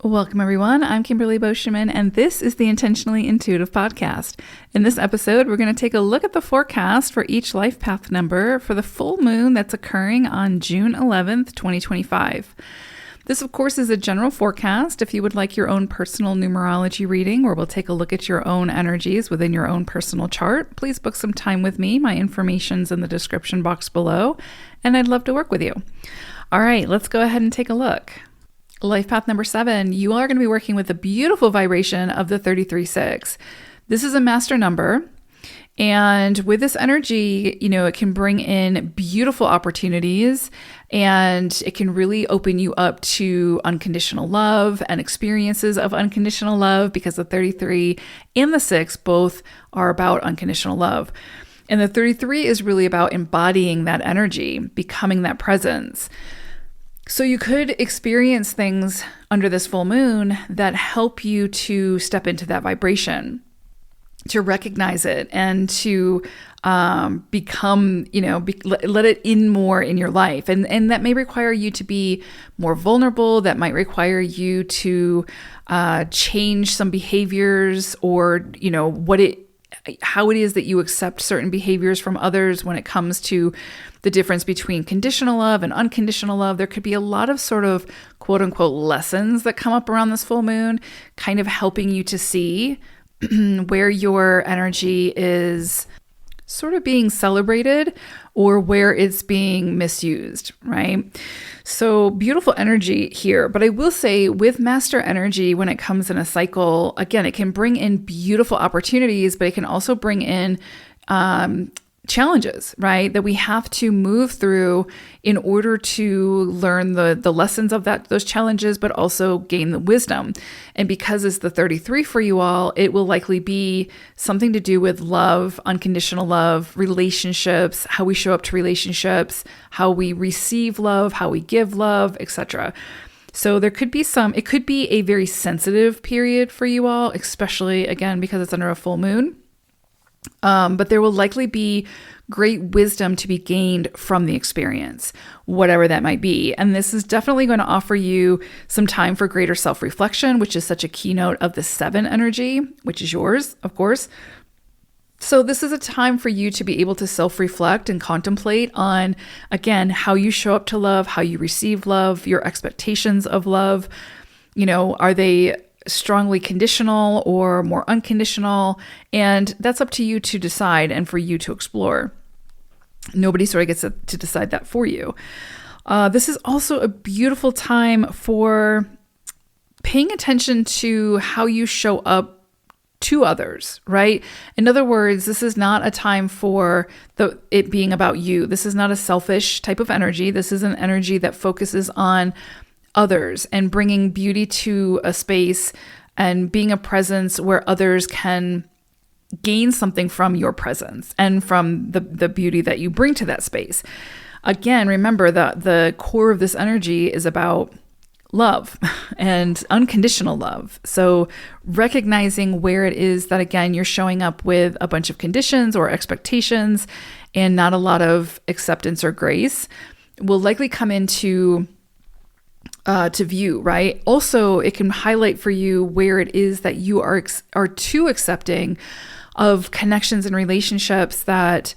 Welcome, everyone. I'm Kimberly Boschman, and this is the Intentionally Intuitive podcast. In this episode, we're going to take a look at the forecast for each life path number for the full moon that's occurring on June 11th, 2025. This, of course, is a general forecast. If you would like your own personal numerology reading, where we'll take a look at your own energies within your own personal chart, please book some time with me. My information's in the description box below, and I'd love to work with you. All right, let's go ahead and take a look. Life path number 7, you are going to be working with the beautiful vibration of the 33-6. This is a master number. And with this energy, it can bring in beautiful opportunities, and it can really open you up to unconditional love and experiences of unconditional love, because the 33 and the 6 both are about unconditional love. And the 33 is really about embodying that energy, becoming that presence. So you could experience things under this full moon that help you to step into that vibration, to recognize it, and to become, let it in more in your life. And that may require you to be more vulnerable. That might require you to change some behaviors, or, how it is that you accept certain behaviors from others when it comes to the difference between conditional love and unconditional love. There could be a lot of sort of quote unquote lessons that come up around this full moon, kind of helping you to see where your energy is sort of being celebrated or where it's being misused, right? So beautiful energy here. But I will say, with master energy, when it comes in a cycle, again, it can bring in beautiful opportunities, but it can also bring in challenges, right? That we have to move through in order to learn the lessons of those challenges, but also gain the wisdom. And because it's the 33 for you all, it will likely be something to do with love, unconditional love, relationships, how we show up to relationships, how we receive love, how we give love, etc. So there could be it could be a very sensitive period for you all, especially, again, because it's under a full moon. But there will likely be great wisdom to be gained from the experience, whatever that might be. And this is definitely going to offer you some time for greater self-reflection, which is such a keynote of the 7 energy, which is yours, of course. So this is a time for you to be able to self-reflect and contemplate on, again, how you show up to love, how you receive love, your expectations of love. Are they strongly conditional or more unconditional? And that's up to you to decide and for you to explore. Nobody sort of gets to decide that for you. This is also a beautiful time for paying attention to how you show up to others, right? In other words, this is not a time for it being about you. This is not a selfish type of energy. This is an energy that focuses on others and bringing beauty to a space and being a presence where others can gain something from your presence and from the beauty that you bring to that space. Again, remember that the core of this energy is about love and unconditional love. So recognizing where it is that, again, you're showing up with a bunch of conditions or expectations and not a lot of acceptance or grace will likely come into to view, right? Also, it can highlight for you where it is that you are too accepting of connections and relationships that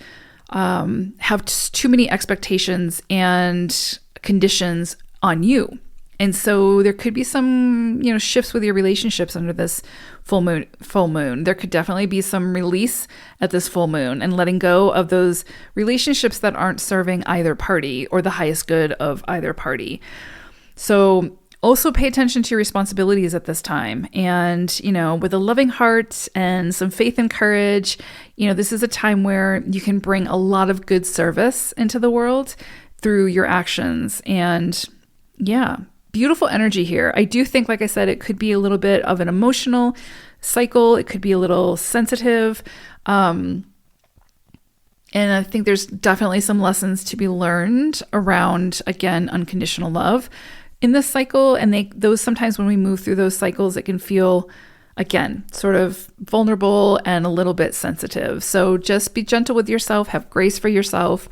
have too many expectations and conditions on you. And so there could be some, shifts with your relationships under this full moon. There could definitely be some release at this full moon and letting go of those relationships that aren't serving either party or the highest good of either party. So also pay attention to your responsibilities at this time. And, with a loving heart and some faith and courage, this is a time where you can bring a lot of good service into the world through your actions. And yeah, beautiful energy here. I do think, like I said, it could be a little bit of an emotional cycle. It could be a little sensitive. And I think there's definitely some lessons to be learned around, again, unconditional love in this cycle. And those sometimes when we move through those cycles, it can feel, again, sort of vulnerable and a little bit sensitive. So just be gentle with yourself, have grace for yourself,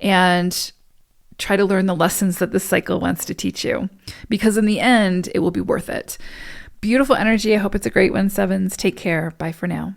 and try to learn the lessons that this cycle wants to teach you, because in the end, it will be worth it. Beautiful energy. I hope it's a great one, sevens. Take care. Bye for now.